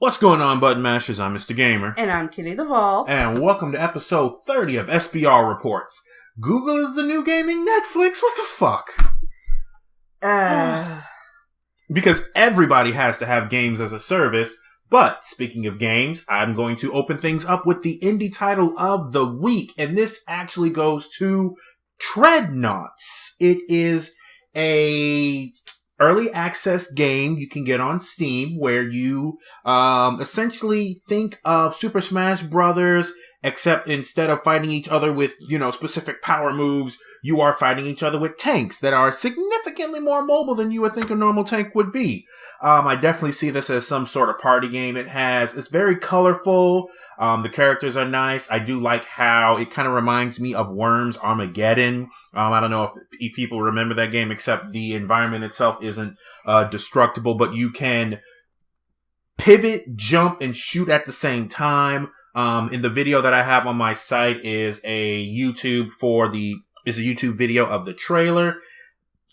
What's going on, Button Mashers? I'm Mr. Gamer. And I'm Kitty Duvall. And welcome to episode 30 of SBRReports. Google is the new gaming Netflix? What the fuck? Because everybody has to have games as a service. But speaking of games, I'm going to open things up with the indie title of the week. And this actually goes to Treadnauts. It is a early access game you can get on Steam where you essentially think of Super Smash Brothers, except instead of fighting each other with, specific power moves, you are fighting each other with tanks that are significantly more mobile than you would think a normal tank would be. I definitely see this as some sort of party game. It's very colorful. The characters are nice. I do like how it kind of reminds me of Worms Armageddon. I don't know if people remember that game, except the environment itself isn't destructible, but you can pivot, jump, and shoot at the same time. In the video that I have on my site is a YouTube video of the trailer.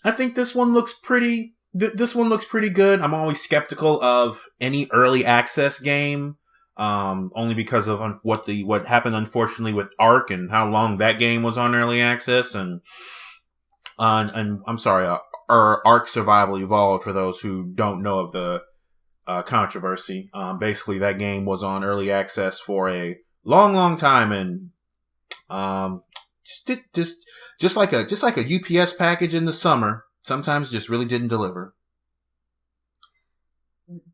I think this one looks pretty good. I'm always skeptical of any early access game, only because of what happened, unfortunately, with Ark and how long that game was on early access, and I'm sorry, Ark Survival Evolved, for those who don't know of the controversy. Basically, that game was on early access for a long time, and just like a UPS package in the summer, sometimes just really didn't deliver.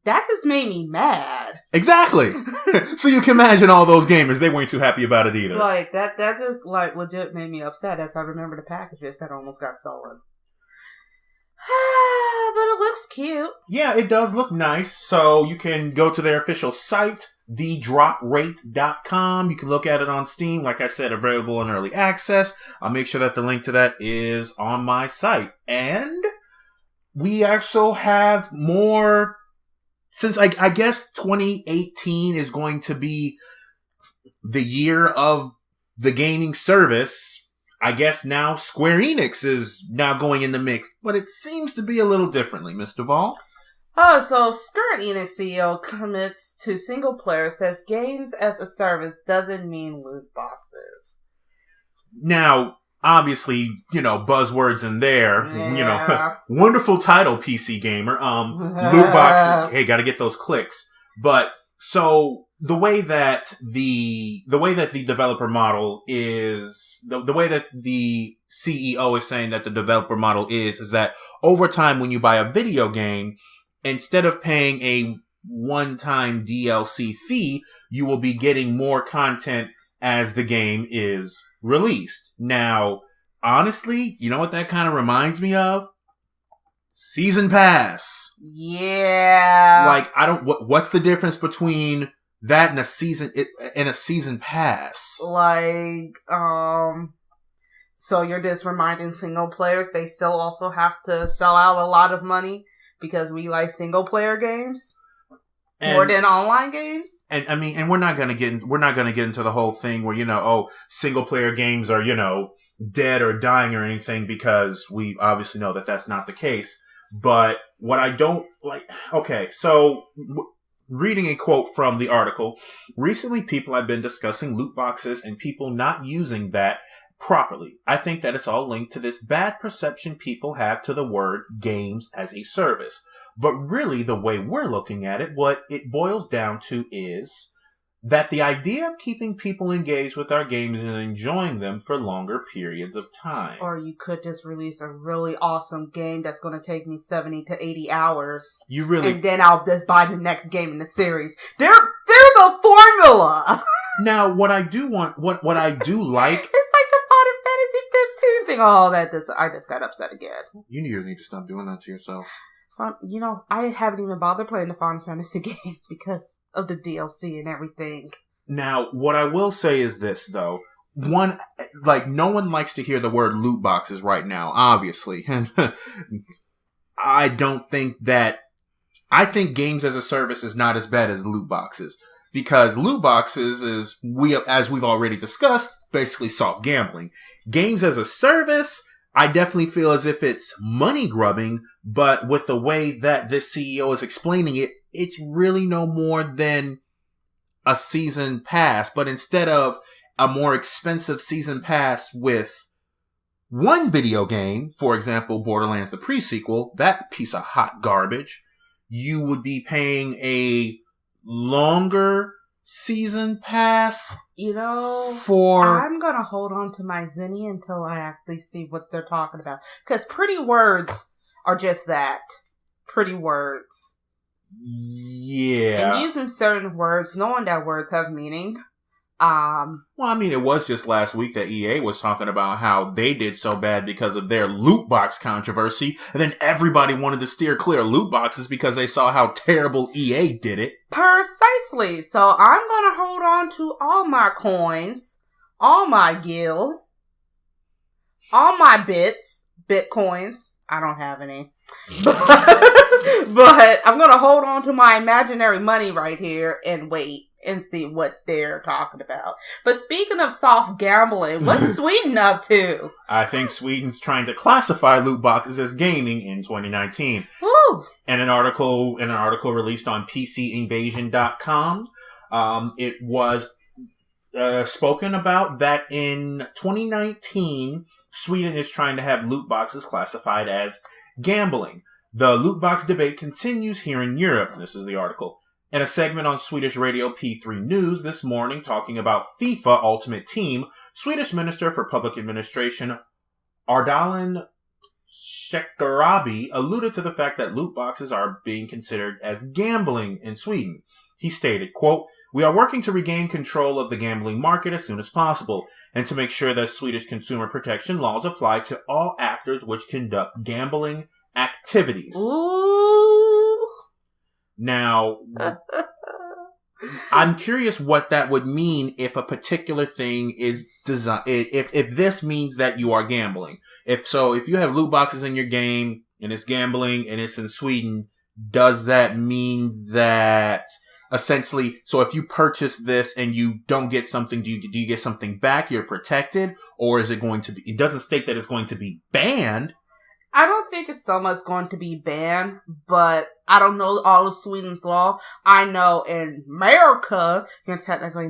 That just made me mad. Exactly. So you can imagine all those gamers, they weren't too happy about it either. Like that just legit made me upset as I remember the packages that almost got stolen. But it looks cute. Yeah, it does look nice. So you can go to their official site, thedroprate.com. You can look at it on Steam. Like I said, available in early access. I'll make sure that the link to that is on my site. And we also have more, since I guess 2018 is going to be the year of the gaming service. I guess now Square Enix is now going in the mix, but it seems to be a little differently, Mr. Duvall. Oh, so Square Enix CEO commits to single player, says games as a service doesn't mean loot boxes. Now, obviously, buzzwords in there. Yeah. Wonderful title, PC Gamer. Loot boxes. Hey, gotta get those clicks. But so the way that the developer model is, the way that the CEO is saying that the developer model is that over time when you buy a video game, instead of paying a one-time DLC fee, you will be getting more content as the game is released. Now, honestly, you know what that kind of reminds me of? Season Pass. Yeah. What's the difference between that and a season pass? So you're just reminding single players they still also have to sell out a lot of money because we like single player games more than online games. And we're not gonna get into the whole thing where single player games are dead or dying or anything, because we obviously know that that's not the case. But what I don't like, reading a quote from the article, recently people have been discussing loot boxes and people not using that properly. I think that it's all linked to this bad perception people have to the words games as a service. But really, the way we're looking at it, what it boils down to is that the idea of keeping people engaged with our games and enjoying them for longer periods of time. Or you could just release a really awesome game that's going to take me 70 to 80 hours. And then I'll just buy the next game in the series. There's a formula! Now, what I do like... It's like the Final Fantasy 15 thing. Oh, I just got upset again. You need to stop doing that to yourself. I haven't even bothered playing the Final Fantasy game because of the DLC and everything. Now, what I will say is this, though. One, no one likes to hear the word loot boxes right now, obviously. And I think games as a service is not as bad as loot boxes. Because loot boxes as we've already discussed, basically soft gambling. Games as a service, I definitely feel as if it's money grubbing, but with the way that this CEO is explaining it, it's really no more than a season pass. But instead of a more expensive season pass with one video game, for example, Borderlands the pre-sequel, that piece of hot garbage, you would be paying a longer season pass. I'm gonna hold on to my Zenny until I actually see what they're talking about. Because pretty words are just that. Pretty words. Yeah. And using certain words, knowing that words have meaning. Well, I mean, it was just last week that EA was talking about how they did so bad because of their loot box controversy, and then everybody wanted to steer clear of loot boxes because they saw how terrible EA did it. Precisely. So I'm gonna hold on to all my coins, all my gil, all my bitcoins. I don't have any. But I'm gonna hold on to my imaginary money right here and wait and see what they're talking about. But speaking of soft gambling, what's Sweden up to? I think Sweden's trying to classify loot boxes as gaming in 2019. Woo! And an article released on PCinvasion.com, it was spoken about that in 2019, Sweden is trying to have loot boxes classified as gambling. The loot box debate continues here in Europe. This is the article. In a segment on Swedish radio P3 News this morning talking about FIFA Ultimate Team, Swedish Minister for Public Administration Ardalan Shekarabi alluded to the fact that loot boxes are being considered as gambling in Sweden. He stated, quote, "We are working to regain control of the gambling market as soon as possible, and to make sure that Swedish consumer protection laws apply to all actors which conduct gambling activities." Ooh. Now, I'm curious what that would mean if a particular thing is designed. If this means that you are gambling. If you have loot boxes in your game and it's gambling and it's in Sweden, does that mean that essentially, so if you purchase this and you don't get something, do you get something back? You're protected, or is it going to be? It doesn't state that it's going to be banned. I don't think it's so much going to be banned, but I don't know all of Sweden's law. I know in America, you technically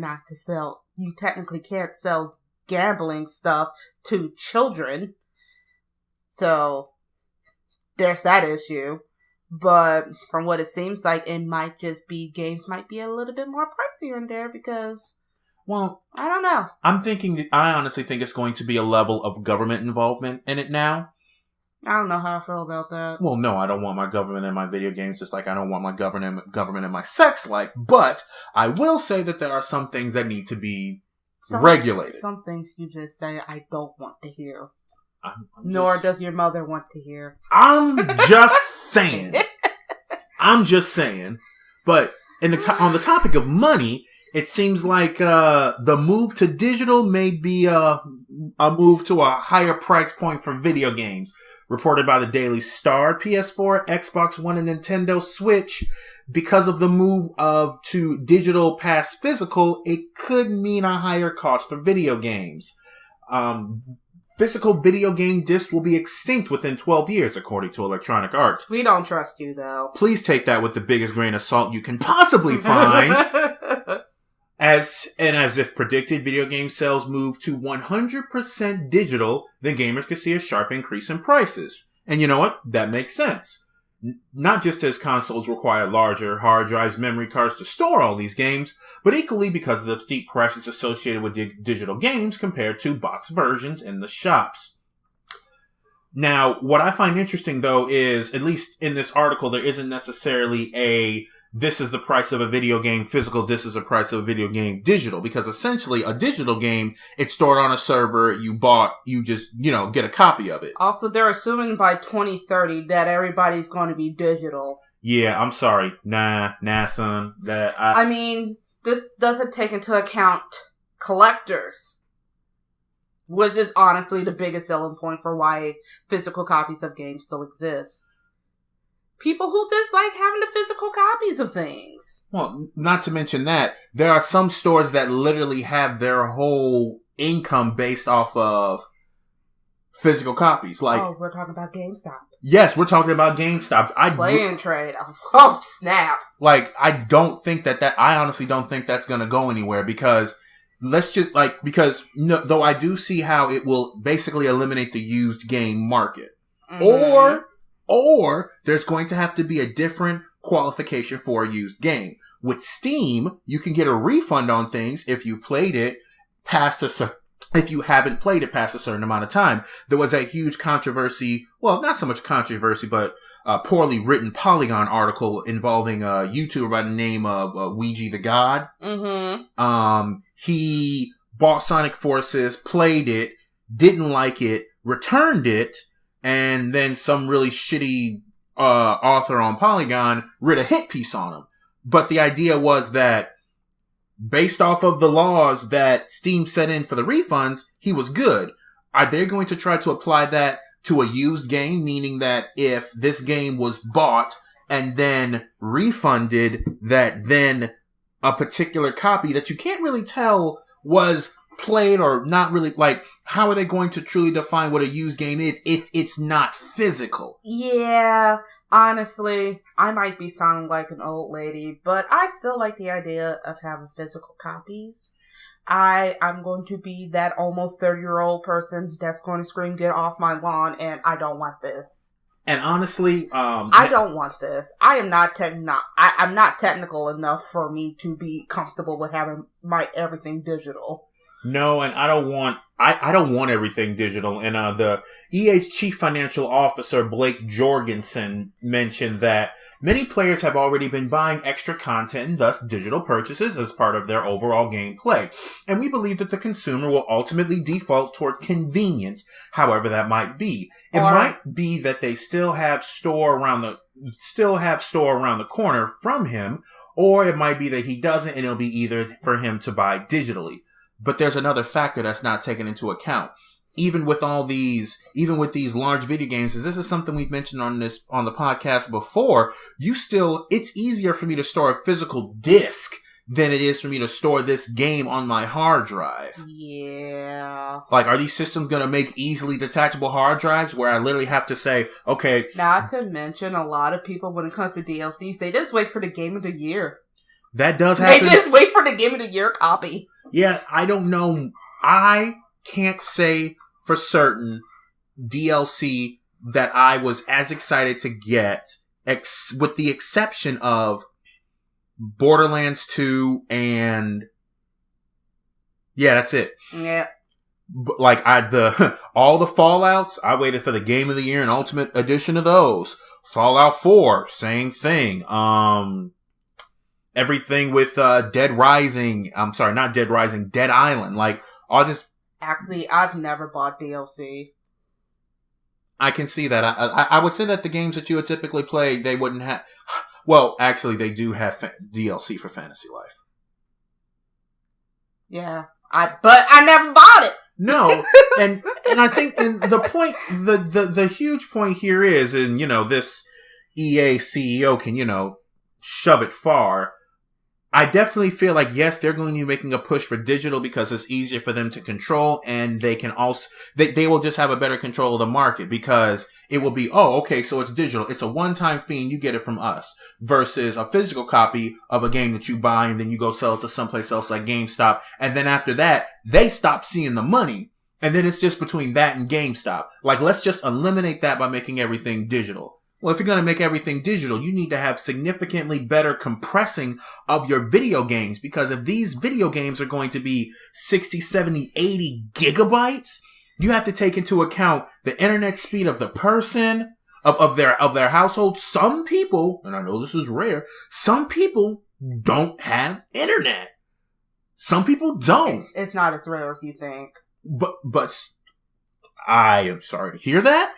can't sell gambling stuff to children. So, there's that issue. But from what it seems like, it might just be, games might be a little bit more pricier in there because, well, I don't know. I honestly think it's going to be a level of government involvement in it now. I don't know how I feel about that. Well, no, I don't want my government in my video games, just like I don't want my government in my sex life. But I will say that there are some things that need to be regulated. Some things you just say I don't want to hear. Nor does your mother want to hear. I'm just saying. But on the topic of money, it seems like the move to digital may be a move to a higher price point for video games. Reported by the Daily Star, PS4, Xbox One, and Nintendo Switch, because of the move to digital past physical, it could mean a higher cost for video games. Physical video game discs will be extinct within 12 years, according to Electronic Arts. We don't trust you, though. Please take that with the biggest grain of salt you can possibly find. As if predicted, video game sales move to 100% digital, then gamers could see a sharp increase in prices. And you know what? That makes sense. Not just as consoles require larger hard drives, memory cards to store all these games, but equally because of the steep prices associated with digital games compared to box versions in the shops. Now, what I find interesting, though, is, at least in this article, there isn't necessarily this is the price of a video game physical, this is the price of a video game digital, because essentially a digital game, it's stored on a server, you just, get a copy of it. Also, they're assuming by 2030 that everybody's going to be digital. Yeah, I'm sorry. Nah, son. I mean, this doesn't take into account collectors, which is honestly the biggest selling point for why physical copies of games still exist. People who just like having the physical copies of things. Well, not to mention that, there are some stores that literally have their whole income based off of physical copies. Like, oh, we're talking about GameStop. Yes, we're talking about GameStop. Play and trade. Oh, snap. Like, I honestly don't think that's going to go anywhere because though I do see how it will basically eliminate the used game market. Mm-hmm. Or there's going to have to be a different qualification for a used game. With Steam, you can get a refund on things if you've played it if you haven't played it past a certain amount of time. There was a huge controversy, well, not so much controversy, but a poorly written Polygon article involving a YouTuber by the name of Ouija the God. Mm-hmm. He bought Sonic Forces, played it, didn't like it, returned it, and then some really shitty author on Polygon wrote a hit piece on him. But the idea was that based off of the laws that Steam set in for the refunds, he was good. Are they going to try to apply that to a used game? Meaning that if this game was bought and then refunded, that then a particular copy that you can't really tell was played or not really, like, how are they going to truly define what a used game is if it's not physical? Yeah. Honestly, I might be sounding like an old lady, but I still like the idea of having physical copies. I'm going to be that almost 30-year-old person that's going to scream, "Get off my lawn," and I don't want this. And honestly, I don't want this. I'm not technical enough for me to be comfortable with having my everything digital. No, and I don't want everything digital. And the EA's chief financial officer, Blake Jorgensen, mentioned that many players have already been buying extra content and thus digital purchases as part of their overall gameplay. And we believe that the consumer will ultimately default towards convenience, however that might be. It might be that they still have store around the corner from him, or it might be that he doesn't and it'll be either for him to buy digitally. But there's another factor that's not taken into account. Even with these large video games, as this is something we've mentioned on the podcast before, it's easier for me to store a physical disc than it is for me to store this game on my hard drive. Yeah. Like, are these systems going to make easily detachable hard drives where I literally have to say, okay. Not to mention, a lot of people, when it comes to DLCs, they just wait for the game of the year. That does happen. They just wait for the game of the year copy. Yeah, I don't know. I can't say for certain DLC that I was as excited to get, with the exception of Borderlands 2 and yeah, that's it. Yeah. Like all the Fallouts, I waited for the Game of the Year and Ultimate Edition of those. Fallout 4, same thing. Everything with Dead Island. Like, Actually, I've never bought DLC. I can see that. I would say that the games that you would typically play, they wouldn't have. Well, actually, they do have DLC for Fantasy Life. Yeah, but I never bought it. No, and I think the point, the huge point here is, and this EA CEO can shove it far. I definitely feel like, yes, they're going to be making a push for digital because it's easier for them to control, and they can also, they will just have a better control of the market because it will be, oh, okay, so it's digital. It's a one-time fee and you get it from us versus a physical copy of a game that you buy and then you go sell it to someplace else like GameStop. And then after that, they stop seeing the money. And then it's just between that and GameStop. Like, let's just eliminate that by making everything digital. Well, if you're going to make everything digital, you need to have significantly better compressing of your video games, because if these video games are going to be 60, 70, 80 gigabytes, you have to take into account the internet speed of the person, of their household. Some people, and I know this is rare, some people don't have internet. Some people don't. It's not as rare as you think. But I am sorry to hear that.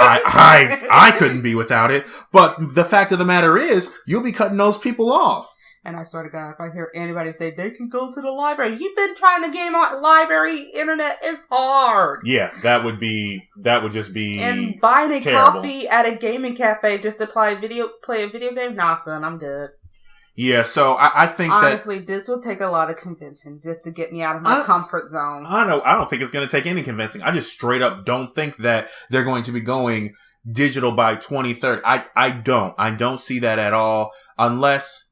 I couldn't be without it. But the fact of the matter is, you'll be cutting those people off. And I swear to God, if I hear anybody say they can go to the library, you've been trying to game on library internet, it's hard. Yeah, that would just be and buying a terrible. coffee at a gaming cafe just to play a video game, nah, son, I'm good. Yeah, so I think honestly, this will take a lot of convincing just to get me out of my comfort zone. I don't think it's going to take any convincing. I just straight up don't think that they're going to be going digital by 2030. I don't see that at all unless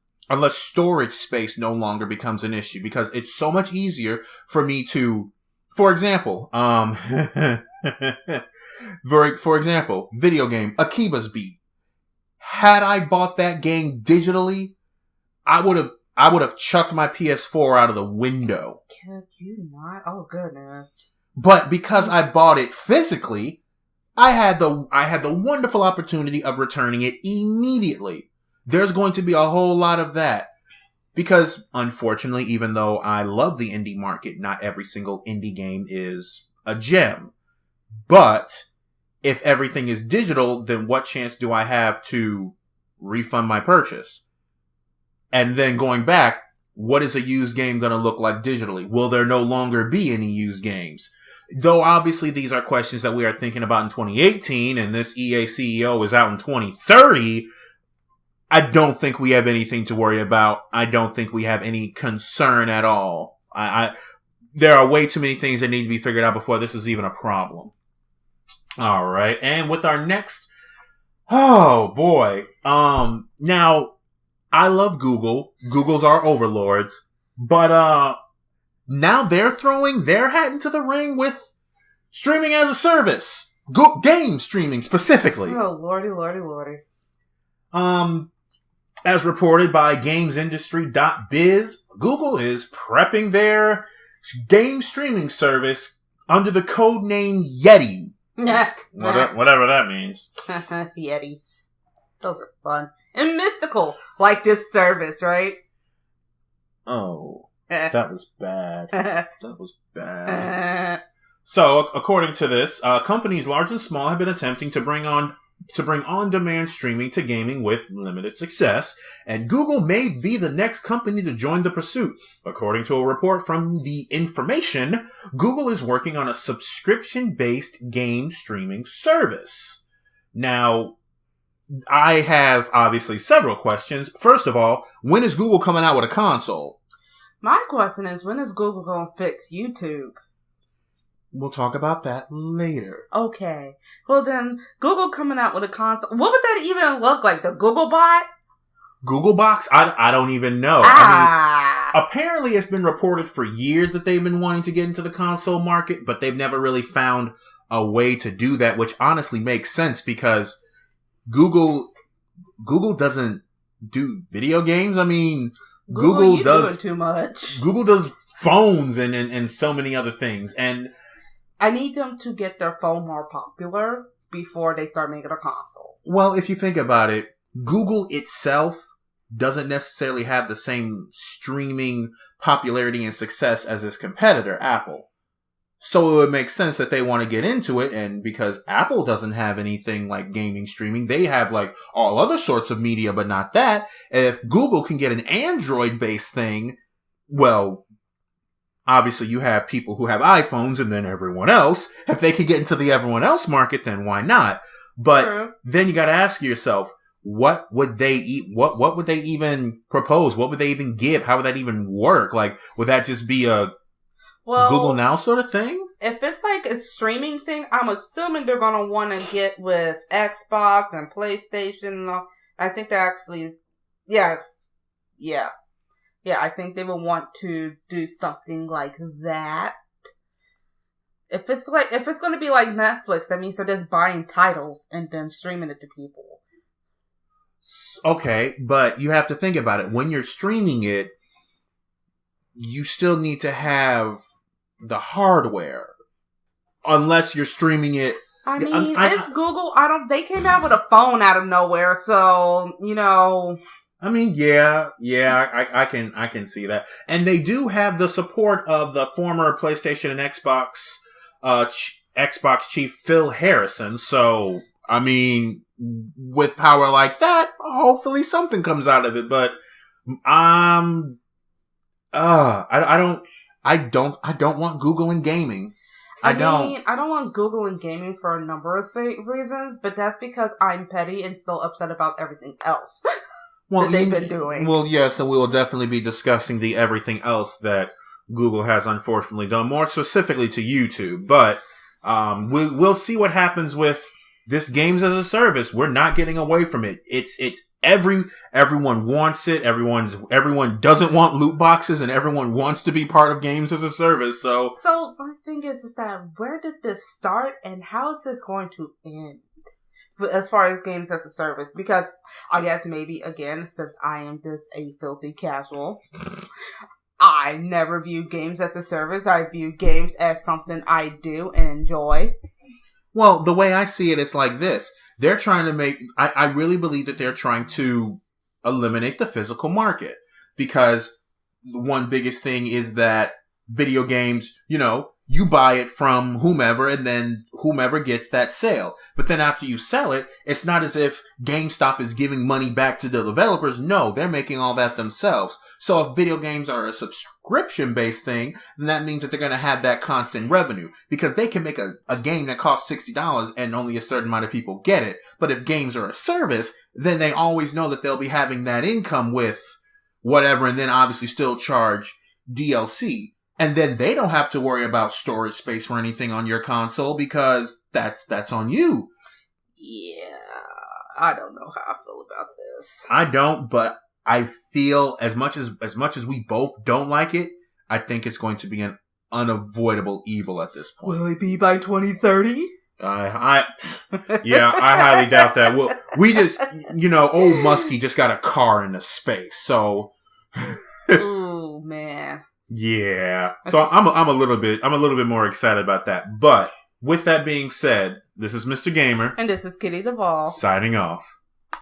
storage space no longer becomes an issue, because it's so much easier for me to, for example, video game Akiba's Beat. Had I bought that game digitally, I would have chucked my PS4 out of the window. Could you not? Oh goodness. But because I bought it physically, I had the wonderful opportunity of returning it immediately. There's going to be a whole lot of that. Because, unfortunately, even though I love the indie market, not every single indie game is a gem. But if everything is digital, then what chance do I have to refund my purchase? And then going back, what is a used game going to look like digitally? Will there no longer be any used games? Though obviously these are questions that we are thinking about in 2018, and this EA CEO is out in 2030, I don't think we have anything to worry about. I don't think we have any concern at all. There are way too many things that need to be figured out before this is even a problem. All right. And with our next, oh boy. Now I love Google. Google's our overlords, but, now they're throwing their hat into the ring with streaming as a service. Game streaming specifically. Oh, lordy, lordy, lordy. As reported by GamesIndustry.biz, Google is prepping their game streaming service under the code name Yeti. Whatever that means. Yetis. Those are fun. And mystical, like this service, right? Oh, that was bad. That was bad. So, according to this, companies large and small have been attempting to bring on-demand streaming to gaming with limited success, and Google may be the next company to join the pursuit. According to a report from The Information, Google is working on a subscription-based game streaming service. Now, I have obviously several questions. First of all, when is Google coming out with a console? My question is, when is Google going to fix YouTube? We'll talk about that later. Okay. Well then, Google coming out with a console. What would that even look like? The Google bot? Google Box? I don't even know. I mean, apparently it's been reported for years that they've been wanting to get into the console market, but they've never really found a way to do that, which honestly makes sense because Google doesn't do video games. I mean, Google does doing too much. Google does phones and so many other things, and I need them to get their phone more popular before they start making a console. Well, if you think about it, Google itself doesn't necessarily have the same streaming popularity and success as its competitor, Apple. So it would make sense that they want to get into it, and because Apple doesn't have anything like gaming streaming, they have like all other sorts of media, but not that. If Google can get an Android-based thing, well, obviously you have people who have iPhones and then everyone else. If they could get into the everyone else market, then why not? But then you got to ask yourself, what would they what would they even propose? What would they even give? How would that even work? Like, would that just be a Google Now sort of thing? If it's like a streaming thing, I'm assuming they're going to want to get with Xbox and PlayStation. I think that actually is, yeah, I think they would want to do something like that. If it's going to be like Netflix, that means they're just buying titles and then streaming it to people. Okay, but you have to think about it. When you're streaming it, you still need to have the hardware. Unless you're streaming it. I mean, it's Google. They came out with a phone out of nowhere, so, you know. I mean, yeah, I can see that. And they do have the support of the former PlayStation and Xbox chief Phil Harrison. So, I mean, with power like that, hopefully something comes out of it. But I don't want Google in gaming. I don't want Google in gaming for a number of reasons, but that's because I'm petty and still upset about everything else. that they've been doing. Well, yes, and we will definitely be discussing the everything else that Google has unfortunately done, more specifically to YouTube. But we'll see what happens with this games as a service. We're not getting away from it. It's everyone wants it. Everyone doesn't want loot boxes, and everyone wants to be part of games as a service. So my thing is that where did this start, and how is this going to end? As far as games as a service, because I guess maybe again, since I am just a filthy casual, I never view games as a service. I view games as something I do and enjoy. Well, the way I see it is like this. They're trying to make, I really believe that they're trying to eliminate the physical market, because one biggest thing is that video games, you buy it from whomever, and then whomever gets that sale. But then after you sell it, it's not as if GameStop is giving money back to the developers. No, they're making all that themselves. So if video games are a subscription-based thing, then that means that they're going to have that constant revenue, because they can make a game that costs $60 and only a certain amount of people get it. But if games are a service, then they always know that they'll be having that income with whatever, and then obviously still charge DLC. And then they don't have to worry about storage space or anything on your console, because that's on you. Yeah, I don't know how I feel about this. I don't, but I feel as much as we both don't like it, I think it's going to be an unavoidable evil at this point. Will it be by 2030? I highly doubt that. Well, we just, old Muskie just got a car into space, so. Ooh, man. Yeah. So I'm a little bit more excited about that. But with that being said, this is Mr. Gamer. And this is Kitty Duvall. Signing off.